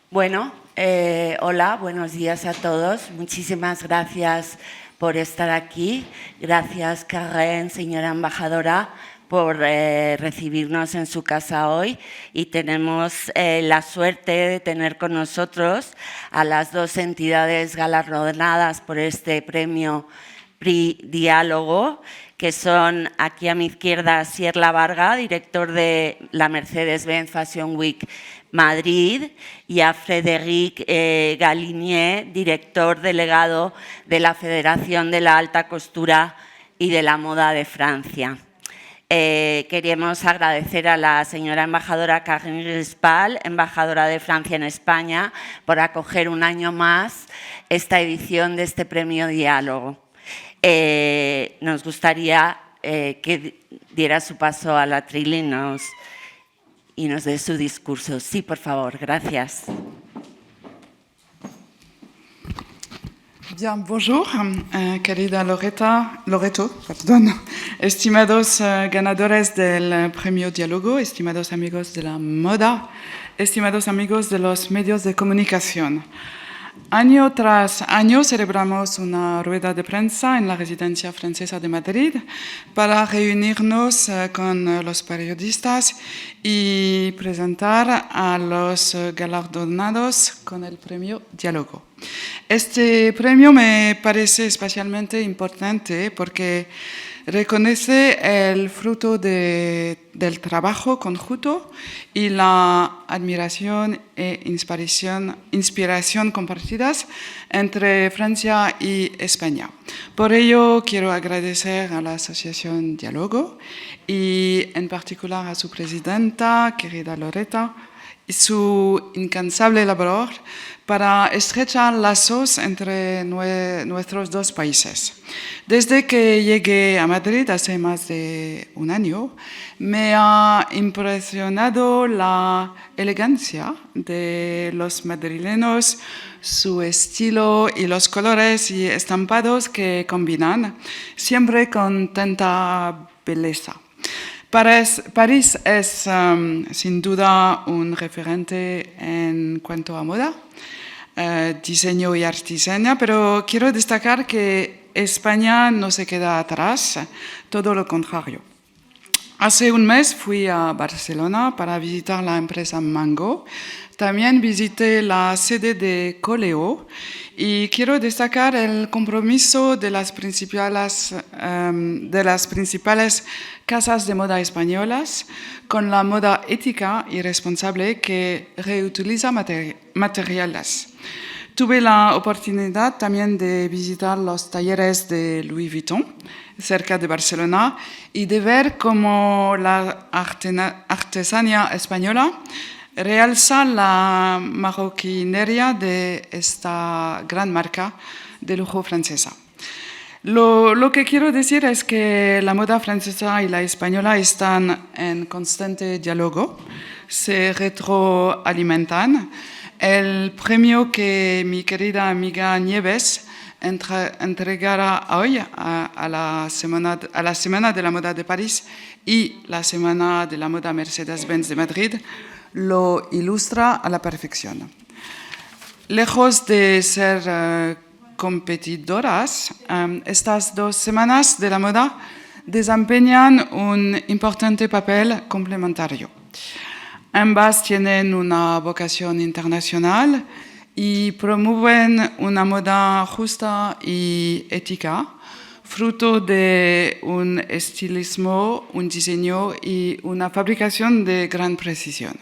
Bueno, hola, buenos días a todos. Muchísimas gracias por estar aquí. Gracias, Karen, señora embajadora, por recibirnos en su casa hoy. Y tenemos la suerte de tener con nosotros a las dos entidades galardonadas por este premio PRI Diálogo, que son aquí a mi izquierda Sier Varga, director de la Mercedes-Benz Fashion Week Madrid, y a Frédéric Galinier, director delegado de la Federación de la Alta Costura y de la Moda de Francia. Queremos agradecer a la señora embajadora Karine Rispal, embajadora de Francia en España, por acoger un año más esta edición de este premio Diálogo. Nos gustaría que diera su paso a la tril y nos dé su discurso. Sí, por favor, gracias. Bien, bonjour, querida Loreto, perdón, estimados ganadores del Premio Diálogo, estimados amigos de la moda, estimados amigos de los medios de comunicación. Año tras año celebramos una rueda de prensa en la Residencia Francesa de Madrid para reunirnos con los periodistas y presentar a los galardonados con el Premio Diálogo. Este premio me parece especialmente importante porque reconoce el fruto del trabajo conjunto y la admiración e inspiración compartidas entre Francia y España. Por ello, quiero agradecer a la Asociación Diálogo y en particular a su presidenta, querida Loreta, y su incansable labor para estrechar lazos entre nuestros dos países. Desde que llegué a Madrid hace más de un año, me ha impresionado la elegancia de los madrileños, su estilo y los colores y estampados que combinan, siempre con tanta belleza. París es sin duda un referente en cuanto a moda, diseño y artesanía, pero quiero destacar que España no se queda atrás, todo lo contrario. Hace un mes fui a Barcelona para visitar la empresa Mango. También visité la sede de Coleo y quiero destacar el compromiso de las principales casas de moda españolas con la moda ética y responsable que reutiliza materiales. Tuve la oportunidad también de visitar los talleres de Louis Vuitton, cerca de Barcelona, y de ver cómo la artesanía española realza la marroquinería de esta gran marca de lujo francesa. Lo que quiero decir es que la moda francesa y la española están en constante diálogo, se retroalimentan. El premio que mi querida amiga Nieves entregará hoy a la Semana de la Moda de París y la Semana de la Moda Mercedes-Benz de Madrid lo ilustra a la perfección. Lejos de ser competidoras, estas dos semanas de la moda desempeñan un importante papel complementario. Ambas tienen una vocación internacional y promueven una moda justa y ética, fruto de un estilismo, un diseño y una fabricación de gran precisión.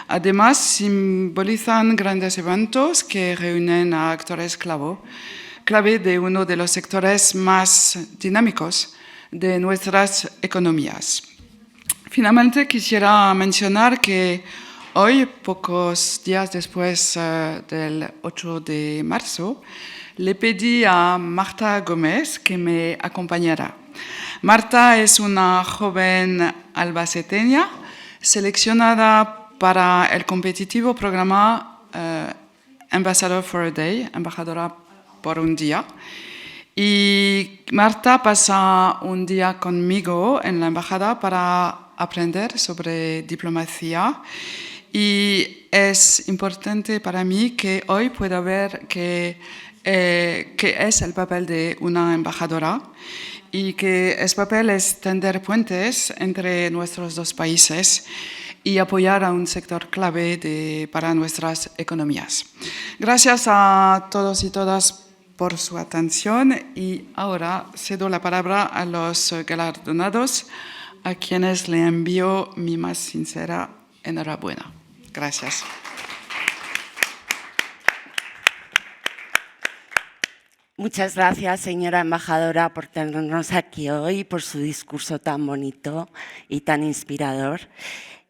Además, simbolizan grandes eventos que reúnen a actores clave de uno de los sectores más dinámicos de nuestras economías. Finalmente, quisiera mencionar que hoy, pocos días después del 8 de marzo, le pedí a Marta Gómez que me acompañara. Marta es una joven albaceteña seleccionada para el competitivo programa Ambassador for a Day, embajadora por un día. Y Marta pasa un día conmigo en la embajada para aprender sobre diplomacia Y es importante para mí que hoy pueda ver que es el papel de una embajadora y que ese papel es tender puentes entre nuestros dos países y apoyar a un sector clave para nuestras economías. Gracias a todos y todas por su atención y ahora cedo la palabra a los galardonados, a quienes le envío mi más sincera enhorabuena. Gracias. Muchas gracias, señora embajadora, por tenernos aquí hoy, por su discurso tan bonito y tan inspirador.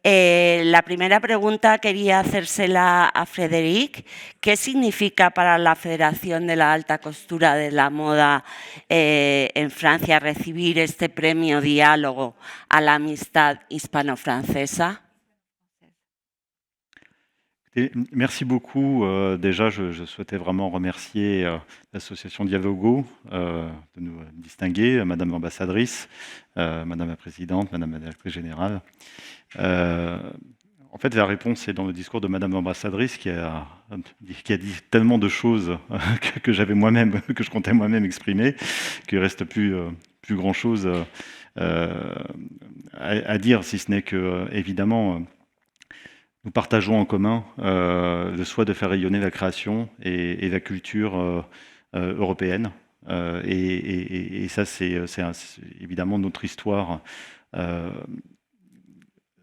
La primera pregunta quería hacérsela a Frédéric. ¿Qué significa para la Federación de la Alta Costura de la Moda en Francia recibir este premio Diálogo a la Amistad Hispano-Francesa? Merci beaucoup. Déjà, je souhaitais vraiment remercier l'association Dialogo de nous distinguer, Madame l'ambassadrice, Madame la présidente, Madame la directrice générale. En fait, la réponse est dans le discours de Madame l'ambassadrice qui a dit tellement de choses que je comptais moi-même exprimer, qu'il ne reste plus grand-chose à dire, si ce n'est que, évidemment, nous partageons en commun le souhait de faire rayonner la création et la culture européenne. Et ça, c'est évidemment notre histoire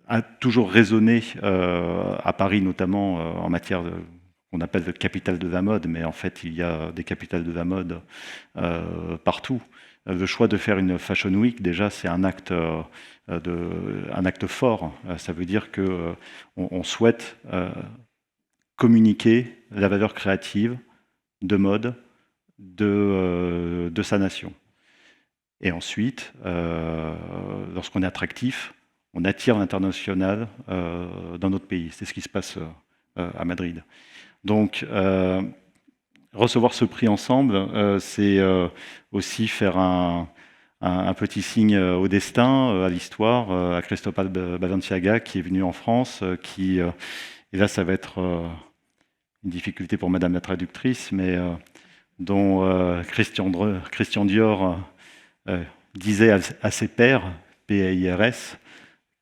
a toujours résonné à Paris, notamment en matière qu'on appelle de capitale de la mode, mais en fait, il y a des capitales de la mode partout. Le choix de faire une Fashion Week, déjà, c'est un acte fort. Ça veut dire qu'on souhaite communiquer la valeur créative de mode de sa nation. Et ensuite, lorsqu'on est attractif, on attire l'international dans notre pays. C'est ce qui se passe à Madrid. Donc, recevoir ce prix ensemble, c'est aussi faire un petit signe au destin, à l'histoire, à Cristobal Balenciaga qui est venu en France, et là ça va être une difficulté pour Madame la traductrice, mais dont Christian Dior disait à ses pairs, P-A-I-R-S,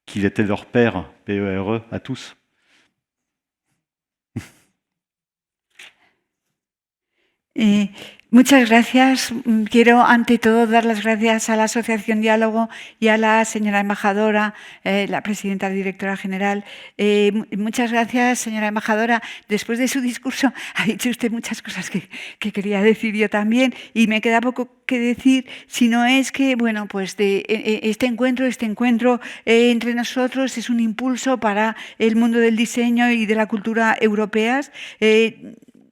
qu'il était leur père, P-E-R-E, à tous. Muchas gracias. Quiero ante todo dar las gracias a la Asociación Diálogo y a la señora embajadora, la presidenta directora general. Muchas gracias, señora embajadora. Después de su discurso ha dicho usted muchas cosas que quería decir yo también y me queda poco que decir, sino es que, bueno, pues este encuentro entre nosotros es un impulso para el mundo del diseño y de la cultura europeas.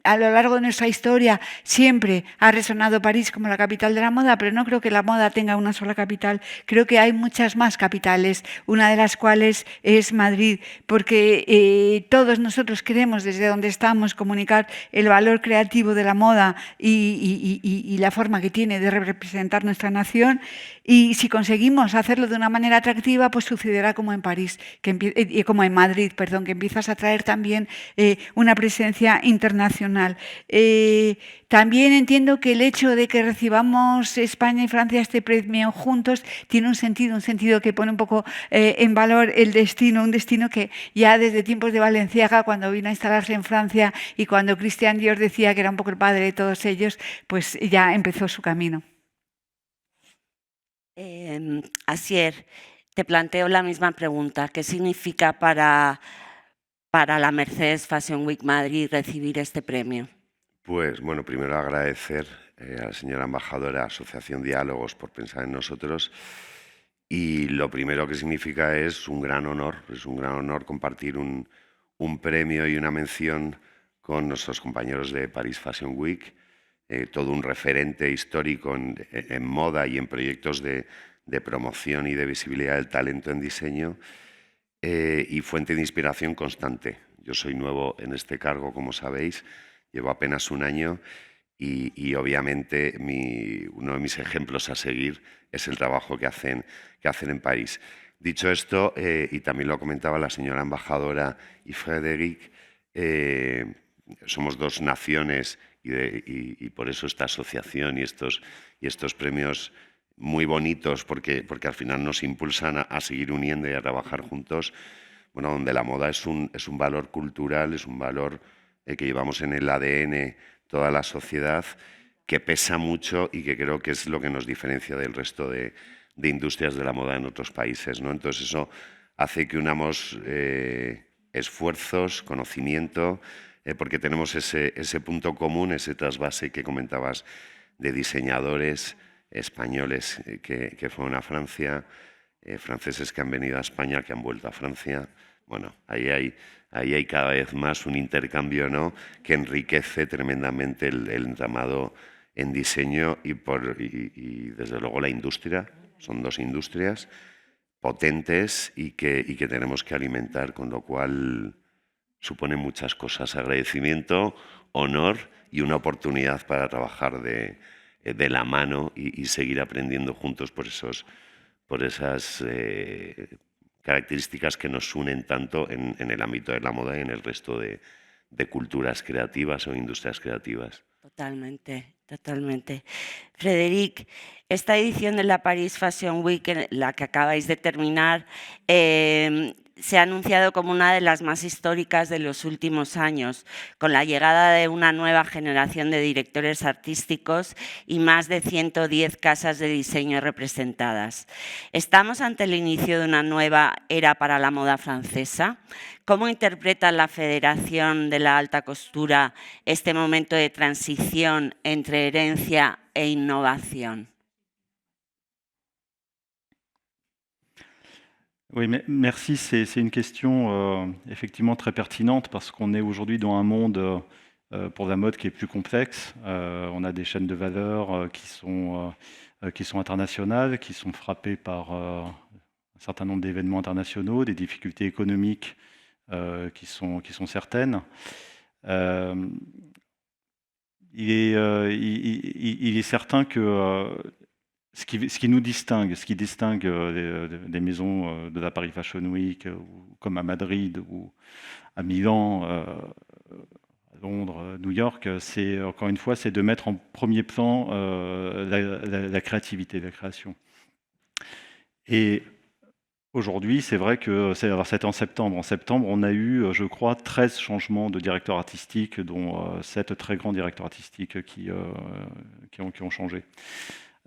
A lo largo de nuestra historia siempre ha resonado París como la capital de la moda, pero no creo que la moda tenga una sola capital. Creo que hay muchas más capitales, una de las cuales es Madrid, porque todos nosotros queremos desde donde estamos comunicar el valor creativo de la moda y la forma que tiene de representar nuestra nación. Y si conseguimos hacerlo de una manera atractiva, pues sucederá como en París, como en Madrid, perdón, que empiezas a traer también una presencia internacional. También entiendo que el hecho de que recibamos España y Francia este premio juntos tiene un sentido que pone un poco en valor el destino, un destino que ya desde tiempos de Balenciaga, cuando vino a instalarse en Francia y cuando Christian Dior decía que era un poco el padre de todos ellos, pues ya empezó su camino. Asier, te planteo la misma pregunta. ¿Qué significa para la Mercedes Fashion Week Madrid recibir este premio? Pues bueno, primero agradecer a la señora embajadora, Asociación Diálogos, por pensar en nosotros. Y lo primero que significa es un gran honor compartir un premio y una mención con nuestros compañeros de Paris Fashion Week, todo un referente histórico en moda y en proyectos de promoción y de visibilidad del talento en diseño. Y fuente de inspiración constante. Yo soy nuevo en este cargo, como sabéis, llevo apenas un año y obviamente uno de mis ejemplos a seguir es el trabajo que hacen en París. Dicho esto, y también lo comentaba la señora embajadora y Frédéric, somos dos naciones y por eso esta asociación y estos premios muy bonitos, porque al final nos impulsan a seguir uniendo y a trabajar juntos, bueno, donde la moda es un valor cultural, es un valor que llevamos en el ADN toda la sociedad, que pesa mucho y que creo que es lo que nos diferencia del resto de industrias de la moda en otros países, ¿no? Entonces eso hace que unamos esfuerzos, conocimiento, porque tenemos ese punto común, ese trasvase que comentabas de diseñadores españoles que fueron a Francia, franceses que han venido a España, que han vuelto a Francia. Bueno, ahí hay cada vez más un intercambio, ¿no?, que enriquece tremendamente el entramado en diseño y desde luego la industria. Son dos industrias potentes y que tenemos que alimentar, con lo cual supone muchas cosas: agradecimiento, honor y una oportunidad para trabajar de la mano y seguir aprendiendo juntos por esas características que nos unen tanto en el ámbito de la moda y en el resto de culturas creativas o industrias creativas. Totalmente, totalmente. Frédéric, esta edición de la Paris Fashion Week, la que acabáis de terminar, se ha anunciado como una de las más históricas de los últimos años, con la llegada de una nueva generación de directores artísticos y más de 110 casas de diseño representadas. ¿Estamos ante el inicio de una nueva era para la moda francesa? ¿Cómo interpreta la Federación de la Alta Costura este momento de transición entre herencia e innovación? Oui, merci. C'est une question effectivement très pertinente parce qu'on est aujourd'hui dans un monde pour la mode qui est plus complexe. On a des chaînes de valeur qui sont internationales, qui sont frappées par un certain nombre d'événements internationaux, des difficultés économiques qui sont certaines. Il est certain que ce qui nous distingue, ce qui distingue des maisons de la Paris Fashion Week, comme à Madrid ou à Milan, à Londres, New York, c'est encore une fois, c'est de mettre en premier plan la créativité, la création. Et aujourd'hui, c'est vrai que c'était en septembre. En septembre, on a eu, je crois, 13 changements de directeurs artistiques, dont 7 très grands directeurs artistiques qui ont changé.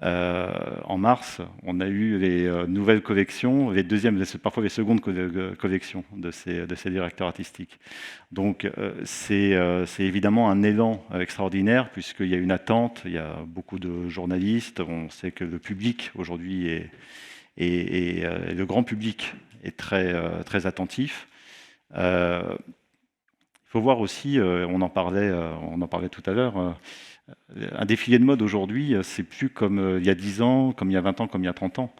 En mars, on a eu les nouvelles collections, les deuxièmes, parfois les secondes collections de ces directeurs artistiques. Donc c'est évidemment un élan extraordinaire, puisqu'il y a une attente, il y a beaucoup de journalistes, on sait que le public aujourd'hui et le grand public est très attentif. Il faut voir aussi, on en parlait tout à l'heure, un défilé de mode aujourd'hui, c'est plus comme il y a 10 ans, comme il y a 20 ans, comme il y a 30 ans.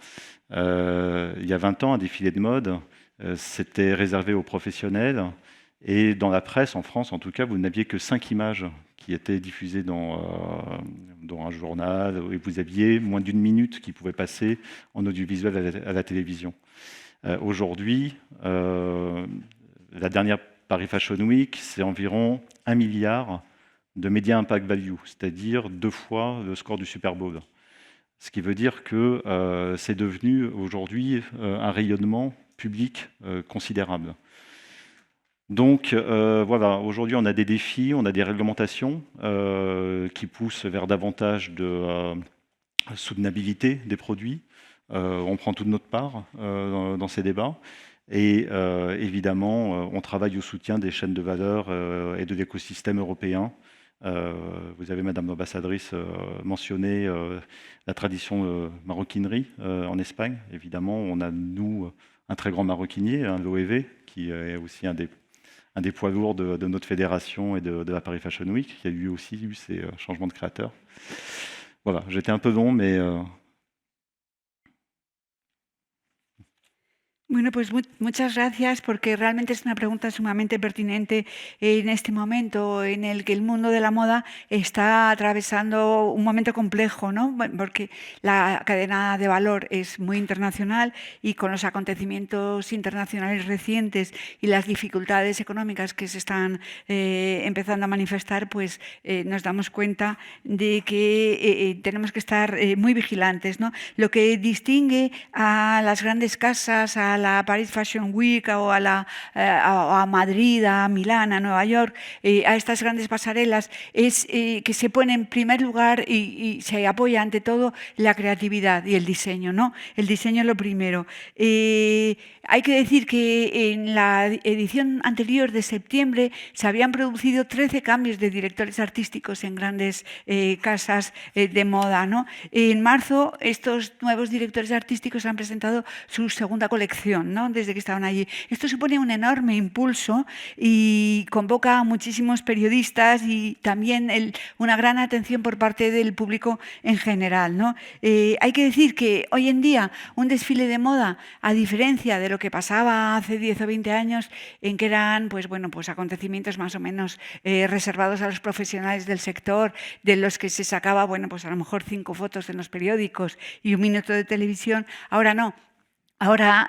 Il y a 20 ans, un défilé de mode, c'était réservé aux professionnels. Et dans la presse, en France en tout cas, vous n'aviez que 5 images qui étaient diffusées dans un journal, et vous aviez moins d'1 minute qui pouvait passer en audiovisuel à la télévision. Aujourd'hui, la dernière Paris Fashion Week, c'est environ 1 milliard de Media Impact Value, c'est-à-dire 2 fois le score du Super Bowl. Ce qui veut dire que c'est devenu aujourd'hui un rayonnement public considérable. Donc voilà, aujourd'hui on a des défis, on a des réglementations qui poussent vers davantage de soutenabilité des produits. On prend toute notre part dans ces débats. Et évidemment, on travaille au soutien des chaînes de valeur et de l'écosystème européen. Vous avez, Madame l'ambassadrice, mentionné la tradition maroquinerie en Espagne. Évidemment, on a, nous, un très grand maroquinier, l'OEV, qui est aussi un des poids lourds de notre fédération et de la Paris Fashion Week, qui a lui aussi eu ses changements de créateurs. Voilà, j'étais un peu long, mais... Bueno, pues muchas gracias, porque realmente es una pregunta sumamente pertinente en este momento en el que el mundo de la moda está atravesando un momento complejo, ¿no? Porque la cadena de valor es muy internacional y con los acontecimientos internacionales recientes y las dificultades económicas que se están empezando a manifestar, pues nos damos cuenta de que tenemos que estar muy vigilantes, ¿no? Lo que distingue a las grandes casas, a la Paris Fashion Week o a Madrid, a Milán, a Nueva York, a estas grandes pasarelas, es que se pone en primer lugar y se apoya ante todo la creatividad y el diseño, ¿no? El diseño es lo primero. Hay que decir que en la edición anterior de septiembre se habían producido 13 cambios de directores artísticos en grandes casas de moda, ¿no? En marzo estos nuevos directores artísticos han presentado su segunda colección, ¿no? Desde que estaban allí. Esto supone un enorme impulso y convoca a muchísimos periodistas y también una gran atención por parte del público en general, ¿no? Hay que decir que hoy en día un desfile de moda, a diferencia de lo que pasaba hace 10 o 20 años, en que eran pues acontecimientos más o menos reservados a los profesionales del sector, de los que se sacaba pues a lo mejor 5 fotos en los periódicos y 1 minuto de televisión, ahora no. Ahora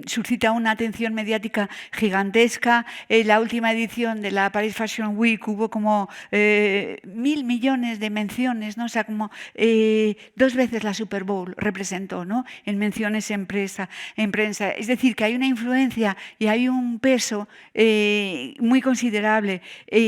suscita una atención mediática gigantesca. En la última edición de la Paris Fashion Week hubo como 1.000 millones de menciones, ¿no? O sea, como 2 veces la Super Bowl representó, ¿no? En menciones en prensa. Es decir, que hay una influencia y hay un peso muy considerable.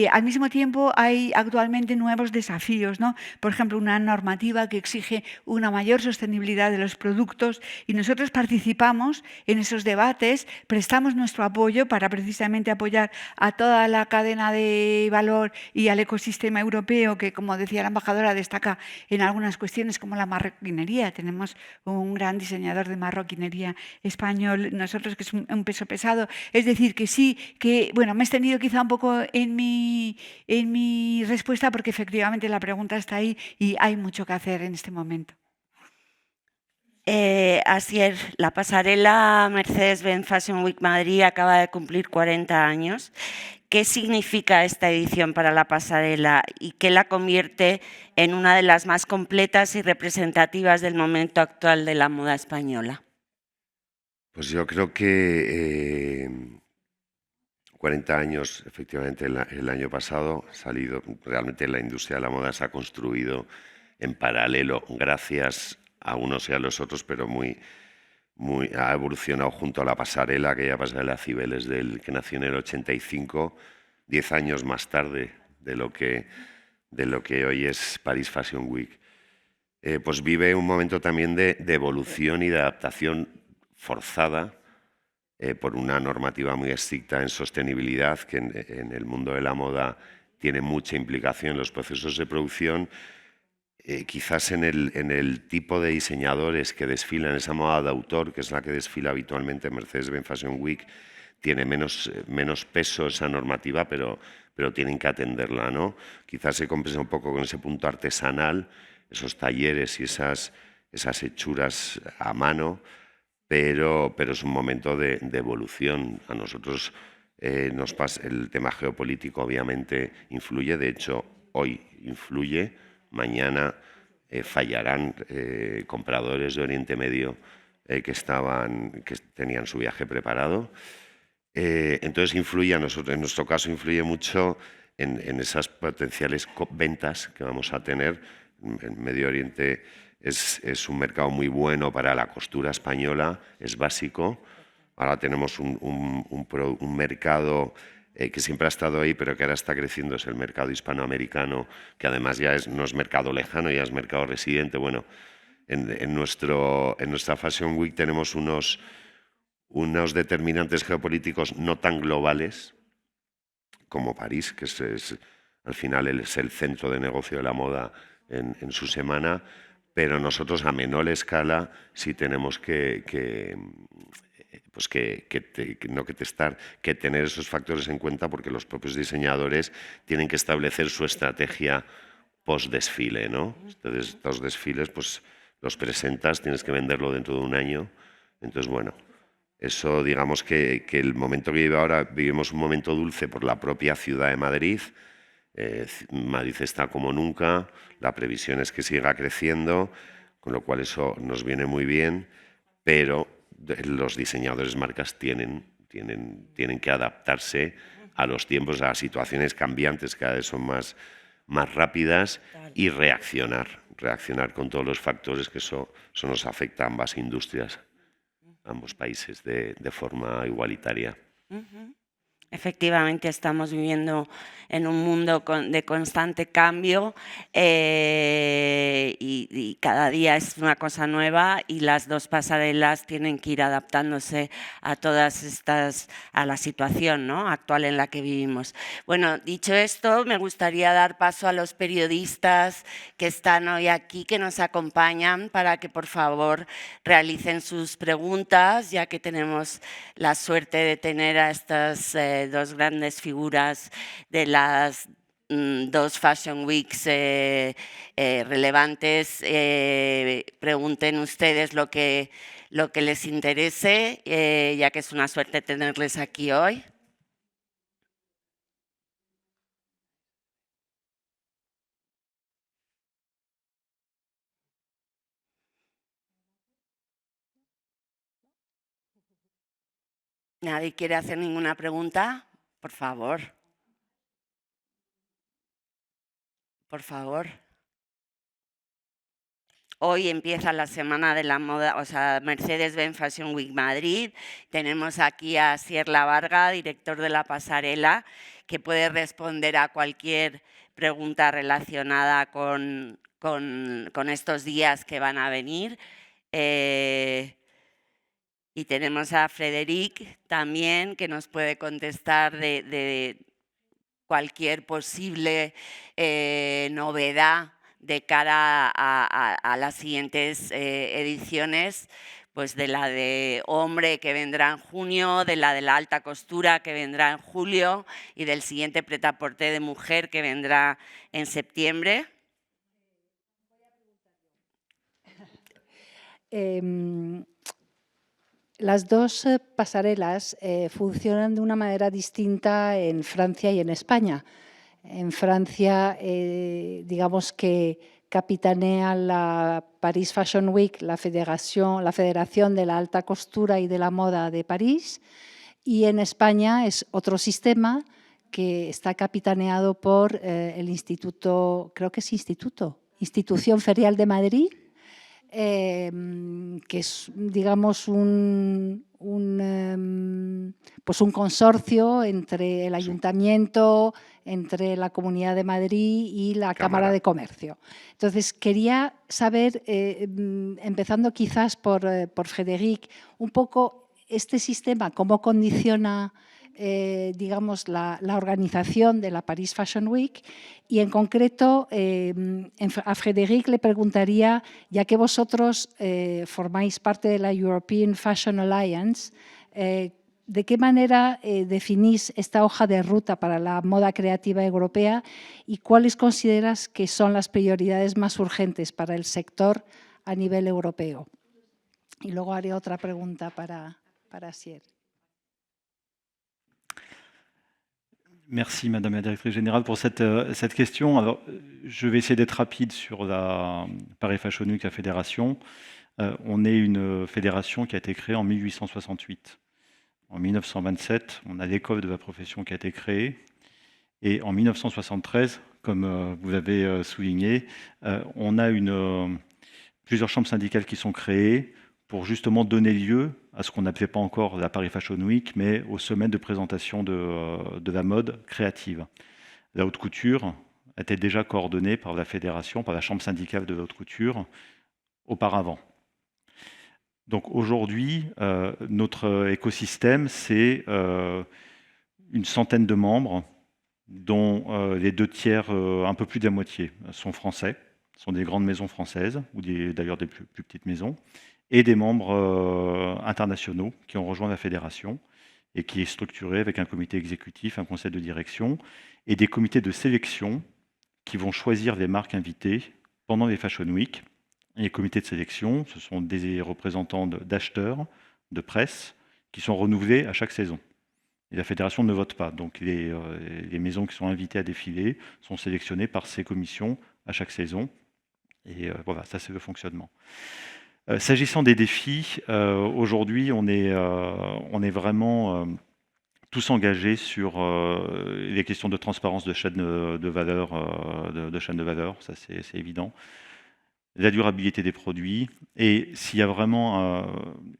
Al mismo tiempo hay actualmente nuevos desafíos, ¿no? Por ejemplo, una normativa que exige una mayor sostenibilidad de los productos, y nosotros participamos en esos debates, prestamos nuestro apoyo para precisamente apoyar a toda la cadena de valor y al ecosistema europeo que, como decía la embajadora, destaca en algunas cuestiones como la marroquinería. Tenemos un gran diseñador de marroquinería español, nosotros, que es un peso pesado. Es decir, que sí, que me he extendido quizá un poco en mi respuesta, porque efectivamente la pregunta está ahí y hay mucho que hacer en este momento. Asier, la pasarela Mercedes-Benz Fashion Week Madrid acaba de cumplir 40 años. ¿Qué significa esta edición para la pasarela y qué la convierte en una de las más completas y representativas del momento actual de la moda española? Pues yo creo que 40 años, efectivamente, el año pasado ha salido, realmente la industria de la moda se ha construido en paralelo, gracias a unos y a los otros, pero ha evolucionado junto a la pasarela, aquella pasarela Cibeles que nació en el 85, 10 años más tarde de lo que hoy es Paris Fashion Week. Pues vive un momento también de evolución y de adaptación forzada por una normativa muy estricta en sostenibilidad, que en el mundo de la moda tiene mucha implicación en los procesos de producción. Quizás en el tipo de diseñadores que desfilan esa moda de autor, que es la que desfila habitualmente en Mercedes-Benz Fashion Week, tiene menos peso esa normativa, pero tienen que atenderla, ¿no? Quizás se compensa un poco con ese punto artesanal, esos talleres y esas hechuras a mano, pero es un momento de evolución. A nosotros nos pasa, el tema geopolítico obviamente influye, de hecho hoy influye. Mañana fallarán compradores de Oriente Medio que tenían su viaje preparado. Entonces influye a nosotros, en nuestro caso influye mucho en esas potenciales ventas que vamos a tener. En Medio Oriente es un mercado muy bueno para la costura española, es básico. Ahora tenemos un mercado que siempre ha estado ahí, pero que ahora está creciendo, es el mercado hispanoamericano, que además ya no es mercado lejano, ya es mercado residente. Bueno, en nuestra Fashion Week tenemos unos determinantes geopolíticos no tan globales como París, que al final es el centro de negocio de la moda en su semana, pero nosotros a menor escala sí tenemos que tener esos factores en cuenta, porque los propios diseñadores tienen que establecer su estrategia post-desfile, ¿no? Entonces, estos desfiles pues los presentas, tienes que venderlo dentro de un año. Entonces, bueno, Eso, digamos que el momento que vive ahora, vivimos un momento dulce por la propia ciudad de Madrid. Madrid está como nunca, la previsión es que siga creciendo, con lo cual eso nos viene muy bien, pero los diseñadores marcas tienen que adaptarse a los tiempos, a las situaciones cambiantes, cada vez son más rápidas, y reaccionar con todos los factores que eso nos afecta a ambas industrias, a ambos países de forma igualitaria. Efectivamente, estamos viviendo en un mundo de constante cambio y cada día es una cosa nueva, y las dos pasarelas tienen que ir adaptándose a todas estas, a la situación, ¿no?, actual en la que vivimos. Bueno, dicho esto, me gustaría dar paso a los periodistas que están hoy aquí, que nos acompañan, para que por favor realicen sus preguntas, ya que tenemos la suerte de tener a estas dos grandes figuras de las dos Fashion Weeks relevantes. Pregunten ustedes lo que les interese, ya que es una suerte tenerles aquí hoy. ¿Nadie quiere hacer ninguna pregunta? Por favor. Por favor. Hoy empieza la Semana de la Moda, o sea, Mercedes-Benz Fashion Week Madrid. Tenemos aquí a Asier Lavarga, director de la pasarela, que puede responder a cualquier pregunta relacionada con estos días que van a venir. Y tenemos a Frederic también, que nos puede contestar de cualquier posible novedad de cara a las siguientes ediciones, pues de la de hombre, que vendrá en junio, de la alta costura, que vendrá en julio, y del siguiente prêt-à-porter de mujer, que vendrá en septiembre. Las dos pasarelas funcionan de una manera distinta en Francia y en España. En Francia, digamos que capitanea la Paris Fashion Week, la Federación de la Alta Costura y de la Moda de París, y en España es otro sistema que está capitaneado por el Instituto, creo que es Institución Ferial de Madrid, que es, digamos, pues un consorcio entre el Ayuntamiento, entre la Comunidad de Madrid y la Cámara de Comercio. Entonces, quería saber, empezando quizás por Frederic, un poco este sistema, cómo condiciona digamos, la organización de la Paris Fashion Week, y en concreto a Frederic le preguntaría, ya que vosotros formáis parte de la European Fashion Alliance, ¿de qué manera definís esta hoja de ruta para la moda creativa europea y cuáles consideras que son las prioridades más urgentes para el sector a nivel europeo? Y luego haré otra pregunta para Asier. Merci Madame la Directrice Générale pour cette question. Alors, je vais essayer d'être rapide sur la Paris Fashion Week, la fédération. On est une fédération qui a été créée en 1868. En 1927, on a l'école de la profession qui a été créée. Et en 1973, comme vous avez souligné, on a plusieurs chambres syndicales qui sont créées pour justement donner lieu à ce qu'on n'appelait pas encore la Paris Fashion Week, mais aux semaines de présentation de la mode créative. La haute couture était déjà coordonnée par la fédération, par la chambre syndicale de la haute couture auparavant. Donc aujourd'hui, notre écosystème, c'est une centaine de membres, dont les 2 tiers, un peu plus de la moitié, sont français, sont des grandes maisons françaises, ou d'ailleurs des plus petites maisons, et des membres internationaux qui ont rejoint la fédération et qui est structurée avec un comité exécutif, un conseil de direction et des comités de sélection qui vont choisir les marques invitées pendant les Fashion Week. Et les comités de sélection, ce sont des représentants d'acheteurs, de presse, qui sont renouvelés à chaque saison. Et la fédération ne vote pas. Donc les maisons qui sont invitées à défiler sont sélectionnées par ces commissions à chaque saison. Et voilà, ça c'est le fonctionnement. S'agissant des défis, aujourd'hui on est vraiment tous engagés sur les questions de transparence de chaîne de valeur, ça c'est évident. La durabilité des produits, et s'il y a vraiment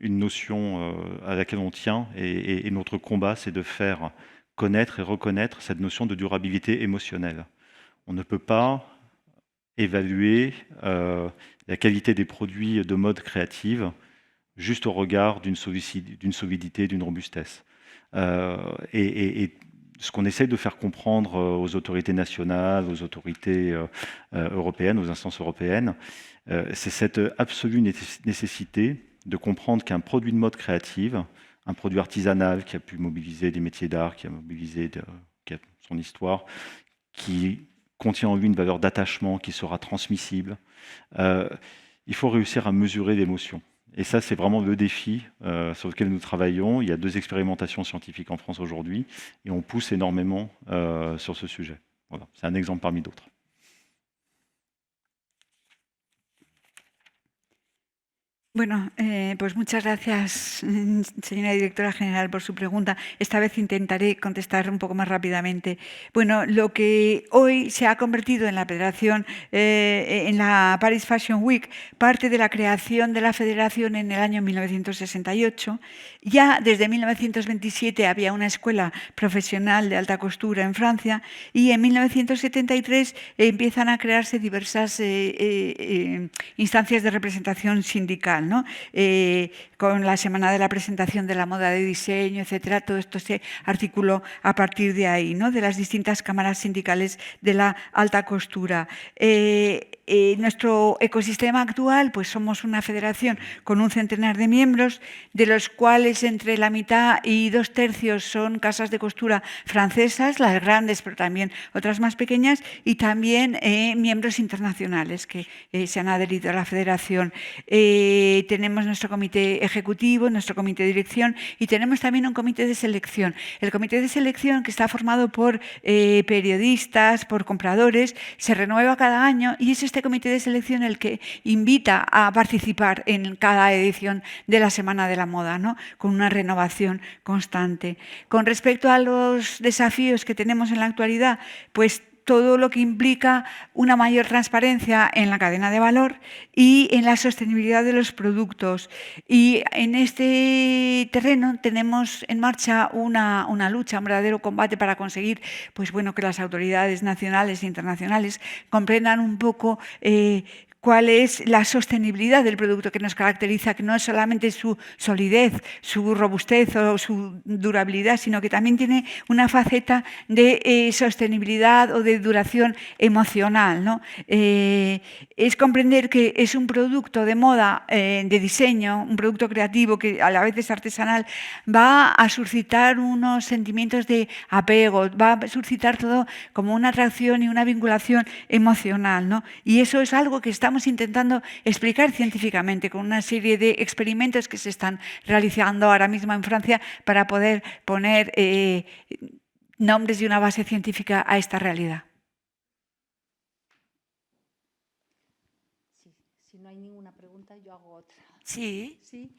une notion à laquelle on tient, et notre combat, c'est de faire connaître et reconnaître cette notion de durabilité émotionnelle. On ne peut pas évaluer la qualité des produits de mode créative juste au regard d'une solidité, d'une robustesse. Et ce qu'on essaie de faire comprendre aux autorités nationales, aux autorités européennes, aux instances européennes, c'est cette absolue nécessité de comprendre qu'un produit de mode créative, un produit artisanal qui a pu mobiliser des métiers d'art, qui a son histoire, qui contient en lui une valeur d'attachement qui sera transmissible, il faut réussir à mesurer l'émotion. Et ça, c'est vraiment le défi sur lequel nous travaillons. Il y a 2 expérimentations scientifiques en France aujourd'hui et on pousse énormément sur ce sujet. Voilà, c'est un exemple parmi d'autres. Bueno, pues muchas gracias, señora directora general, por su pregunta. Esta vez intentaré contestar un poco más rápidamente. Bueno, lo que hoy se ha convertido en la federación, en la Paris Fashion Week, parte de la creación de la federación en el año 1968. Ya desde 1927 había una escuela profesional de alta costura en Francia y en 1973 empiezan a crearse diversas instancias de representación sindical, ¿no? Con la Semana de la Presentación de la Moda de Diseño, etcétera. Todo esto se articuló a partir de ahí, ¿no? De las distintas cámaras sindicales de la alta costura. Nuestro ecosistema actual, pues somos una federación con un centenar de miembros, de los cuales entre la mitad y 2/3 son casas de costura francesas, las grandes, pero también otras más pequeñas, y también miembros internacionales que se han adherido a la federación. Tenemos nuestro comité ejecutivo, nuestro comité de dirección y tenemos también un comité de selección. El comité de selección, que está formado por periodistas, por compradores, se renueva cada año y es este comité de selección el que invita a participar en cada edición de la Semana de la Moda, ¿no? Con una renovación constante. Con respecto a los desafíos que tenemos en la actualidad, pues todo lo que implica una mayor transparencia en la cadena de valor y en la sostenibilidad de los productos. Y en este terreno tenemos en marcha una lucha, un verdadero combate para conseguir, pues bueno, que las autoridades nacionales e internacionales comprendan un poco cuál es la sostenibilidad del producto que nos caracteriza, que no es solamente su solidez, su robustez o su durabilidad, sino que también tiene una faceta de sostenibilidad o de duración emocional, ¿no? Es comprender que es un producto de moda, de diseño, un producto creativo que a la vez es artesanal, va a suscitar unos sentimientos de apego, va a suscitar todo como una atracción y una vinculación emocional, ¿no? Y eso es algo que estamos intentando explicar científicamente con una serie de experimentos que se están realizando ahora mismo en Francia para poder poner nombres y una base científica a esta realidad. Si no hay ninguna pregunta, yo hago otra. Sí. Sí.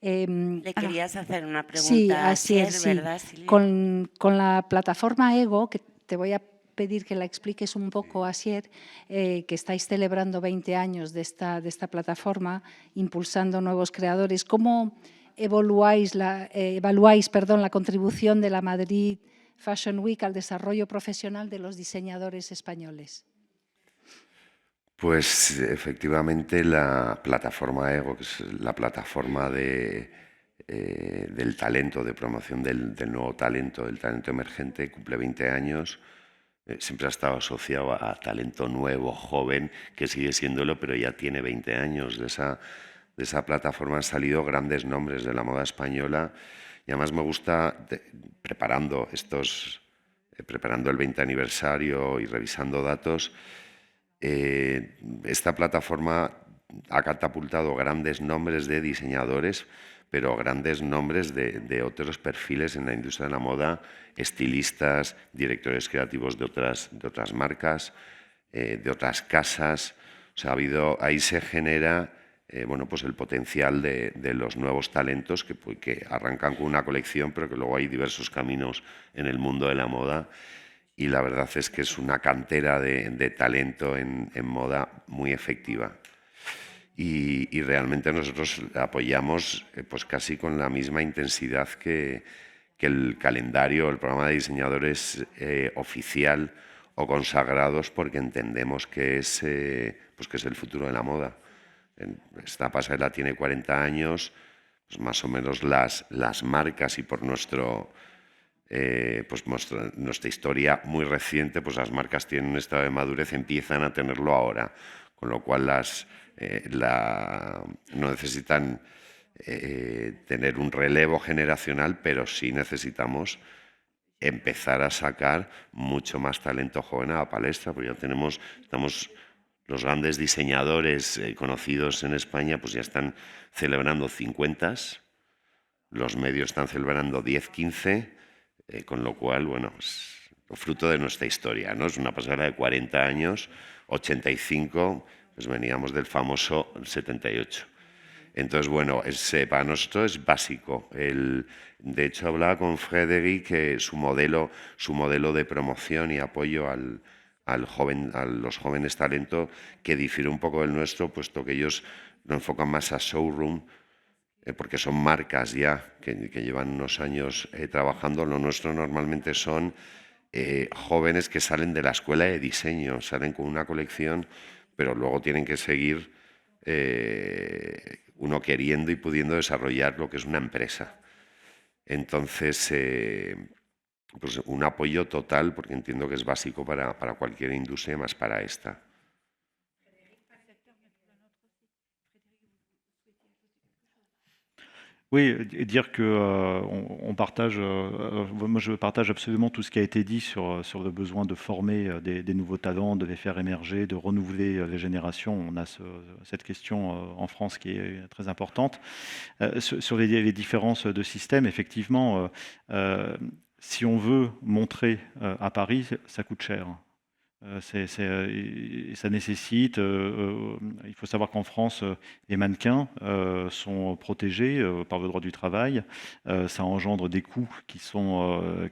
Le querías hacer una pregunta. Sí, así es, ¿verdad, sí. Silvia? Con la plataforma EGO, que te voy a pedir que la expliques un poco, Asier, que estáis celebrando 20 años de esta plataforma, impulsando nuevos creadores. ¿Cómo evaluáis la contribución de la Madrid Fashion Week al desarrollo profesional de los diseñadores españoles? Pues efectivamente la plataforma EGO, que es la plataforma del talento, de promoción del nuevo talento, del talento emergente, cumple 20 años. Siempre ha estado asociado a talento nuevo, joven, que sigue siéndolo, pero ya tiene 20 años. De esa plataforma han salido grandes nombres de la moda española y además me gusta, preparando el 20 aniversario y revisando datos, esta plataforma ha catapultado grandes nombres de diseñadores, pero grandes nombres de otros perfiles en la industria de la moda, estilistas, directores creativos de otras marcas, de otras casas. O sea, ahí se genera bueno, pues el potencial de los nuevos talentos que arrancan con una colección, pero que luego hay diversos caminos en el mundo de la moda. Y la verdad es que es una cantera de talento en moda muy efectiva. Y realmente nosotros apoyamos pues casi con la misma intensidad que el calendario, el programa de diseñadores oficial o consagrados, porque entendemos que es el futuro de la moda. Esta pasarela tiene 40 años, pues más o menos las marcas, y por nuestra historia muy reciente, pues las marcas tienen un estado de madurez, empiezan a tenerlo ahora, con lo cual no necesitan tener un relevo generacional, pero sí necesitamos empezar a sacar mucho más talento joven a la palestra, porque ya estamos los grandes diseñadores conocidos en España, pues ya están celebrando 50, los medios están celebrando 10, 15, con lo cual, bueno, es fruto de nuestra historia, ¿no? Es una pasarela de 40 años, 85, pues veníamos del famoso 78. Entonces, bueno, para nosotros es básico. De hecho, hablaba con Frédéric que su modelo de promoción y apoyo a los jóvenes talentos, que difiere un poco del nuestro, puesto que ellos lo enfocan más a showroom, porque son marcas ya que llevan unos años trabajando. Lo nuestro normalmente son jóvenes que salen de la escuela de diseño, salen con una colección, pero luego tienen que seguir uno queriendo y pudiendo desarrollar lo que es una empresa. Entonces, pues un apoyo total, porque entiendo que es básico para cualquier industria, más para esta. Oui, dire que on partage, moi je partage absolument tout ce qui a été dit sur le besoin de former des nouveaux talents, de les faire émerger, de renouveler les générations. On a cette question en France qui est très importante. Sur les différences de système, effectivement, si on veut montrer à Paris, ça coûte cher. Ça nécessite, il faut savoir qu'en France, les mannequins sont protégés par le droit du travail. Ça engendre des coûts qui sont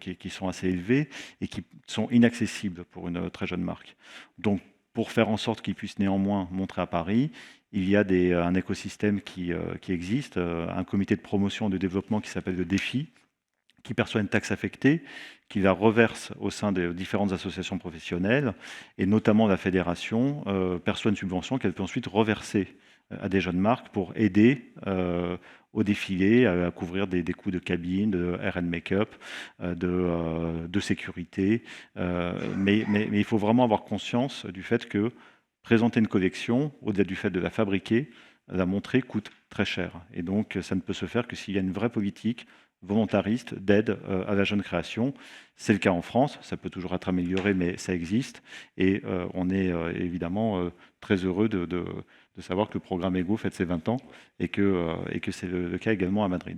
assez élevés et qui sont inaccessibles pour une très jeune marque. Donc, pour faire en sorte qu'ils puissent néanmoins montrer à Paris, il y a un écosystème qui existe, un comité de promotion et de développement qui s'appelle le DEFI, qui perçoit une taxe affectée, qui la reverse au sein des différentes associations professionnelles, et notamment la fédération perçoit une subvention qu'elle peut ensuite reverser à des jeunes marques pour aider au défilé à couvrir des coûts de cabine, de hair and make-up, de sécurité. Mais il faut vraiment avoir conscience du fait que présenter une collection, au-delà du fait de la fabriquer, la montrer coûte très cher. Et donc, ça ne peut se faire que s'il y a une vraie politique volontariste d'aide à la jeune création. C'est le cas en France, ça peut toujours être amélioré, mais ça existe. Et on est évidemment très heureux de savoir que le programme EGO fête ses 20 ans et que c'est le cas également à Madrid.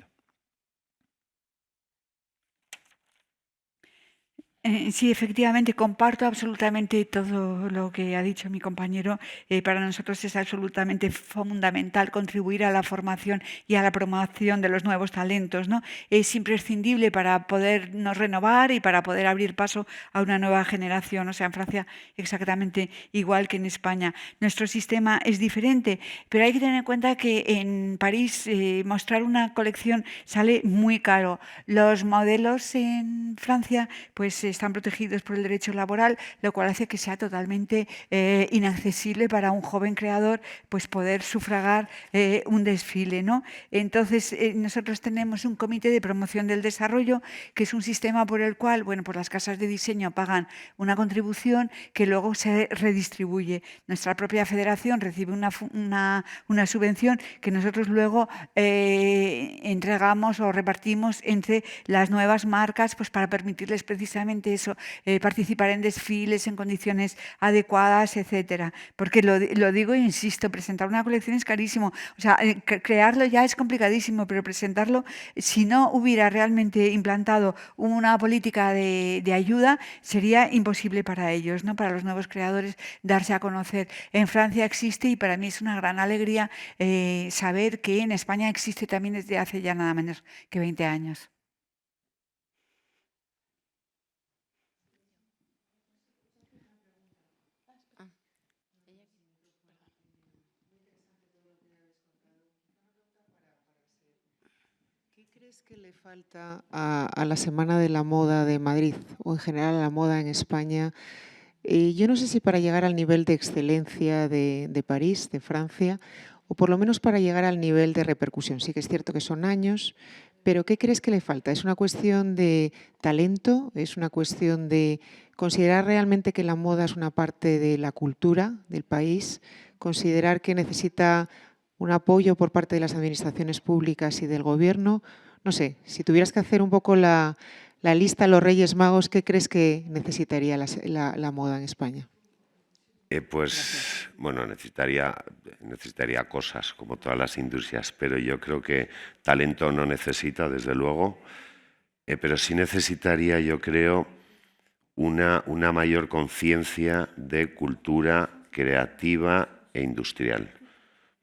Sí, efectivamente, comparto absolutamente todo lo que ha dicho mi compañero. Para nosotros es absolutamente fundamental contribuir a la formación y a la promoción de los nuevos talentos, ¿no? Es imprescindible para podernos renovar y para poder abrir paso a una nueva generación. O sea, en Francia exactamente igual que en España. Nuestro sistema es diferente, pero hay que tener en cuenta que en París mostrar una colección sale muy caro. Los modelos en Francia, pues están protegidos por el derecho laboral, lo cual hace que sea totalmente inaccesible para un joven creador pues poder sufragar un desfile, ¿no? Entonces, nosotros tenemos un comité de promoción del desarrollo, que es un sistema por el cual, bueno, pues las casas de diseño pagan una contribución que luego se redistribuye. Nuestra propia federación recibe una subvención que nosotros luego entregamos o repartimos entre las nuevas marcas, pues para permitirles precisamente realmente eso, participar en desfiles en condiciones adecuadas, etcétera. Porque lo digo e insisto, presentar una colección es carísimo. O sea, crearlo ya es complicadísimo, pero presentarlo, si no hubiera realmente implantado una política de ayuda, sería imposible para ellos, ¿no? Para los nuevos creadores darse a conocer. En Francia existe y para mí es una gran alegría saber que en España existe también desde hace ya nada menos que 20 años. ¿Qué crees que le falta a la Semana de la Moda de Madrid o en general a la moda en España? Yo no sé si para llegar al nivel de excelencia de París, de Francia, o por lo menos para llegar al nivel de repercusión. Sí que es cierto que son años, pero ¿qué crees que le falta? ¿Es una cuestión de talento? ¿Es una cuestión de considerar realmente que la moda es una parte de la cultura del país? ¿Considerar que necesita un apoyo por parte de las administraciones públicas y del gobierno? No sé, si tuvieras que hacer un poco la lista de los Reyes Magos, ¿qué crees que necesitaría la moda en España? Pues, bueno, necesitaría cosas como todas las industrias, pero yo creo que talento no necesita, desde luego, pero sí necesitaría, yo creo, una mayor conciencia de cultura creativa e industrial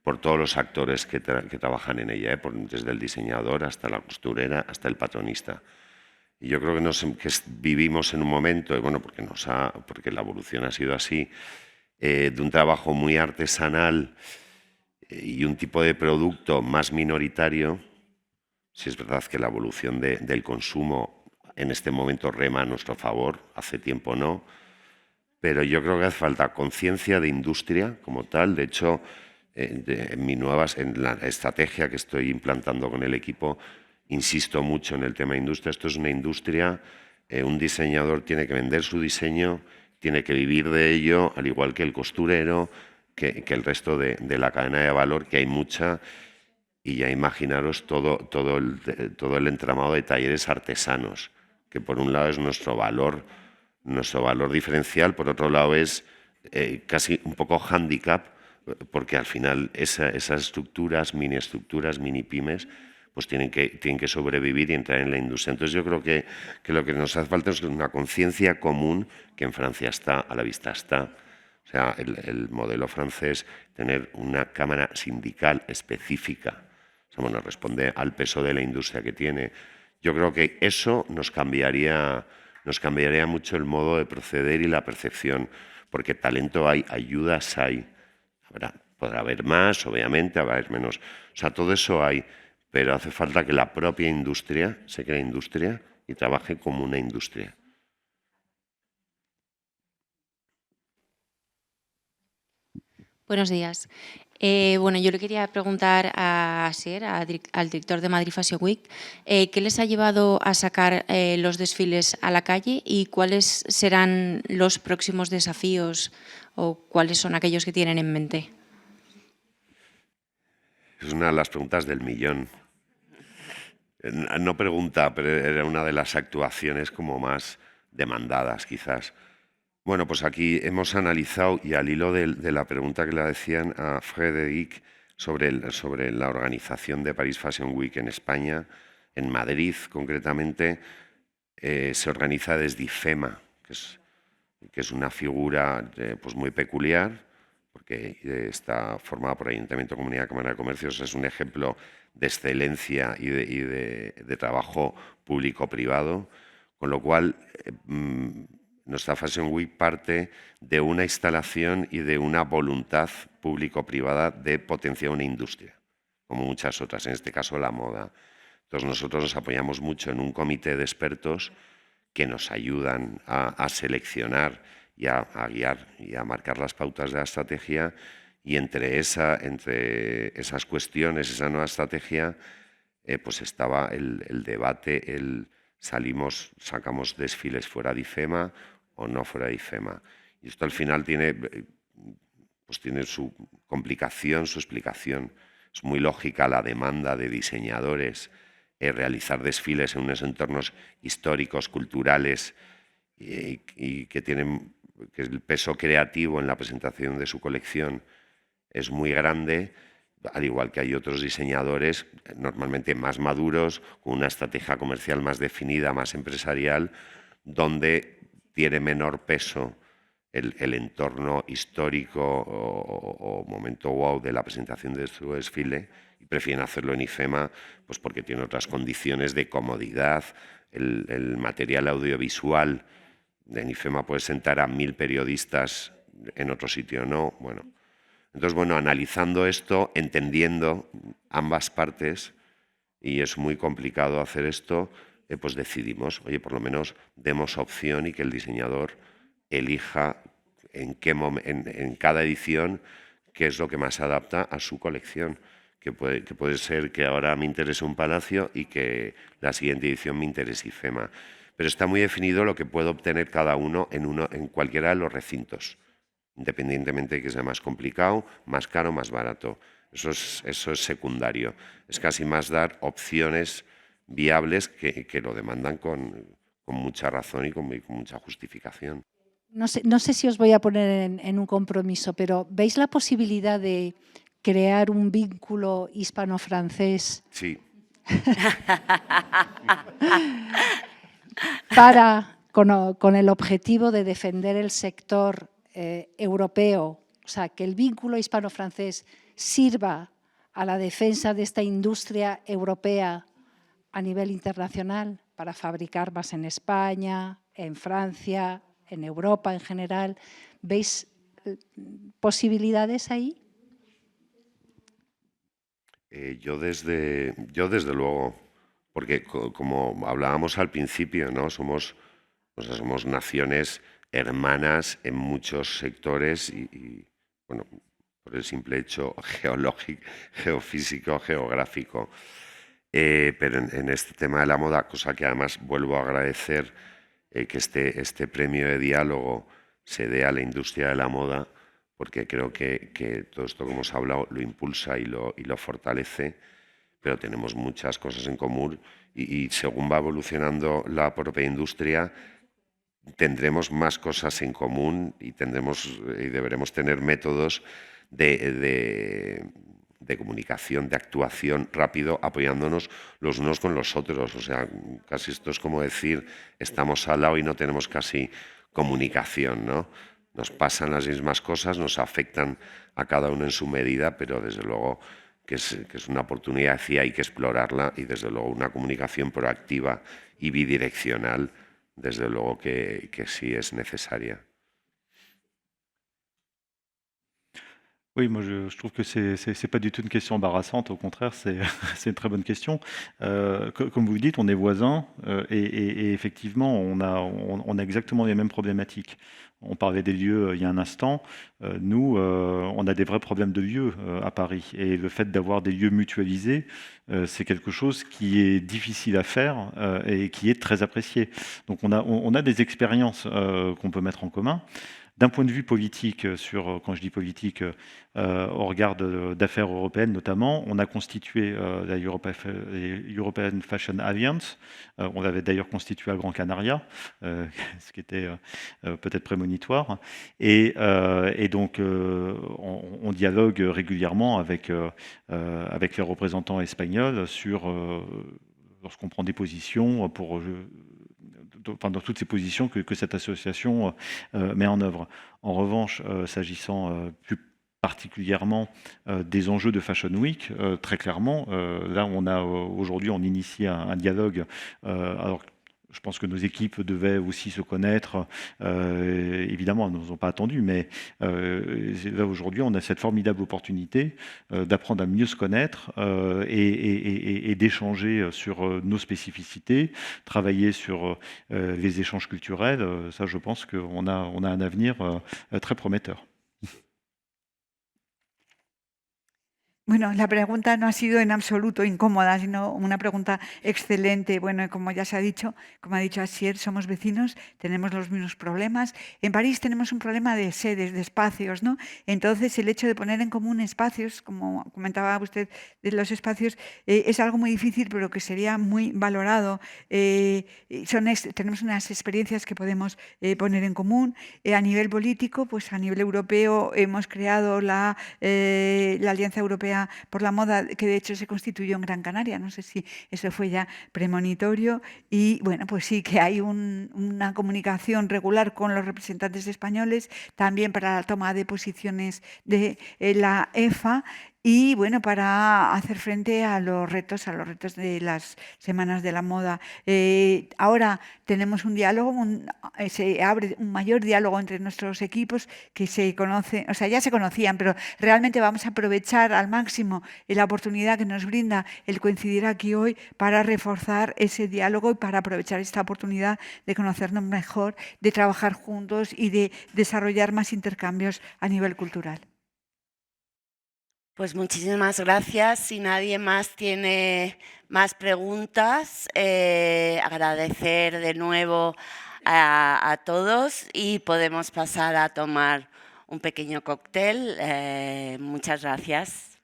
por todos los actores que trabajan en ella, desde el diseñador hasta la costurera, hasta el patronista. Y yo creo que vivimos en un momento, bueno, porque la evolución ha sido así, de un trabajo muy artesanal y un tipo de producto más minoritario. Sí es verdad que la evolución del consumo en este momento rema a nuestro favor, hace tiempo no, pero yo creo que hace falta conciencia de industria como tal. De hecho, en la estrategia que estoy implantando con el equipo, insisto mucho en el tema industria. Esto es una industria, un diseñador tiene que vender su diseño, tiene que vivir de ello, al igual que el costurero, que el resto de la cadena de valor, que hay mucha, y ya imaginaros todo el entramado de talleres artesanos, que por un lado es nuestro valor diferencial, por otro lado es casi un poco hándicap, porque al final esas estructuras, mini pymes, pues tienen que sobrevivir y entrar en la industria. Entonces yo creo que lo que nos hace falta es una conciencia común, que en Francia está, a la vista está. O sea, el modelo francés, tener una cámara sindical específica, o sea, bueno, responde al peso de la industria que tiene. Yo creo que eso nos cambiaría mucho el modo de proceder y la percepción, porque talento hay, ayudas hay. Podrá haber más, obviamente, habrá menos. O sea, todo eso hay, pero hace falta que la propia industria se cree industria y trabaje como una industria. Buenos días. Bueno, yo le quería preguntar a Asier, al director de Madrid Fashion Week, ¿qué les ha llevado a sacar los desfiles a la calle y cuáles serán los próximos desafíos o cuáles son aquellos que tienen en mente? Es una de las preguntas del millón. No pregunta, pero era una de las actuaciones como más demandadas, quizás. Bueno, pues aquí hemos analizado, y al hilo de la pregunta que le decían a Frédéric sobre la organización de Paris Fashion Week en España, en Madrid concretamente, se organiza desde IFEMA, que es una figura pues muy peculiar, porque está formada por Ayuntamiento, Comunidad, Cámara de Comercios. Es un ejemplo de excelencia y de trabajo público-privado, con lo cual nuestra Fashion Week parte de una instalación y de una voluntad público-privada de potenciar una industria, como muchas otras, en este caso la moda. Entonces nosotros nos apoyamos mucho en un comité de expertos que nos ayudan a seleccionar y a guiar y a marcar las pautas de la estrategia, y entre esas cuestiones, esa nueva estrategia, pues estaba el debate, sacamos desfiles fuera de IFEMA o no fuera de IFEMA. Y esto al final tiene su complicación, su explicación. Es muy lógica la demanda de diseñadores, realizar desfiles en unos entornos históricos, culturales, y que tienen que el peso creativo en la presentación de su colección es muy grande, al igual que hay otros diseñadores normalmente más maduros, con una estrategia comercial más definida, más empresarial, donde tiene menor peso el entorno histórico o momento wow de la presentación de su desfile y prefieren hacerlo en IFEMA pues porque tiene otras condiciones de comodidad, el material audiovisual en IFEMA puede sentar a 1000 periodistas, en otro sitio no, bueno. Entonces, bueno, analizando esto, entendiendo ambas partes, y es muy complicado hacer esto, pues decidimos, oye, por lo menos demos opción y que el diseñador elija en cada edición qué es lo que más se adapta a su colección. Que puede ser que ahora me interese un palacio y que la siguiente edición me interese IFEMA. Pero está muy definido lo que puede obtener cada uno en cualquiera de los recintos, independientemente de que sea más complicado, más caro, más barato. Eso es secundario. Es casi más dar opciones viables que lo demandan con mucha razón y con mucha justificación. No sé si os voy a poner en un compromiso, pero ¿veis la posibilidad de crear un vínculo hispano-francés? Sí. Con el objetivo de defender el sector europeo, o sea, que el vínculo hispano-francés sirva a la defensa de esta industria europea a nivel internacional para fabricar más en España, en Francia, en Europa en general. ¿Veis posibilidades ahí? Yo desde luego, porque como hablábamos al principio, ¿no? Somos naciones hermanas en muchos sectores y bueno, por el simple hecho geológico, geofísico, geográfico. Pero en este tema de la moda, cosa que además vuelvo a agradecer que este premio de diálogo se dé a la industria de la moda, porque creo que todo esto que hemos hablado lo impulsa y lo fortalece, pero tenemos muchas cosas en común y según va evolucionando la propia industria, tendremos más cosas en común y deberemos tener métodos de comunicación, de actuación rápido, apoyándonos los unos con los otros. O sea, casi esto es como decir, estamos al lado y no tenemos casi comunicación, ¿no? Nos pasan las mismas cosas, nos afectan a cada uno en su medida, pero desde luego que es una oportunidad y hay que explorarla y desde luego una comunicación proactiva y bidireccional, desde luego que sí es necesaria. Oui, moi je trouve que c'est pas du tout une question embarrassante, au contraire, c'est une très bonne question. Comme vous le dites, on est voisins et effectivement, on a exactement les mêmes problématiques. On parlait des lieux il y a un instant. Nous, on a des vrais problèmes de lieux à Paris. Et le fait d'avoir des lieux mutualisés, c'est quelque chose qui est difficile à faire et qui est très apprécié. Donc on a des expériences qu'on peut mettre en commun. D'un point de vue politique, quand je dis politique, au regard d'affaires européennes notamment, on a constitué la European Fashion Alliance. On l'avait d'ailleurs constitué à Gran Canaria, ce qui était peut-être prémonitoire. Et donc, on dialogue régulièrement avec les représentants espagnols lorsqu'on prend des positions dans toutes ces positions que cette association met en œuvre. En revanche, s'agissant plus particulièrement des enjeux de Fashion Week, très clairement, là aujourd'hui on initie un dialogue. Alors, je pense que nos équipes devaient aussi se connaître. Évidemment, elles ne nous ont pas attendu, mais là aujourd'hui, on a cette formidable opportunité d'apprendre à mieux se connaître et d'échanger sur nos spécificités, travailler sur les échanges culturels. Ça, je pense qu'on a un avenir très prometteur. Bueno, la pregunta no ha sido en absoluto incómoda, sino una pregunta excelente. Bueno, como ya se ha dicho, como ha dicho Asier, somos vecinos, tenemos los mismos problemas. En París tenemos un problema de sedes, de espacios, ¿no? Entonces, el hecho de poner en común espacios, como comentaba usted de los espacios, es algo muy difícil, pero que sería muy valorado. Tenemos unas experiencias que podemos poner en común. A nivel político, pues a nivel europeo hemos creado la Alianza Europea por la Moda, que de hecho se constituyó en Gran Canaria, no sé si eso fue ya premonitorio, y bueno, pues sí que hay una comunicación regular con los representantes españoles, también para la toma de posiciones de la EFA, y bueno, para hacer frente a los retos de las Semanas de la Moda. Ahora tenemos un diálogo, se abre un mayor diálogo entre nuestros equipos que se conocen, o sea, ya se conocían, pero realmente vamos a aprovechar al máximo la oportunidad que nos brinda el coincidir aquí hoy para reforzar ese diálogo y para aprovechar esta oportunidad de conocernos mejor, de trabajar juntos y de desarrollar más intercambios a nivel cultural. Pues muchísimas gracias. Si nadie más tiene más preguntas, agradecer de nuevo a todos y podemos pasar a tomar un pequeño cóctel. Muchas gracias.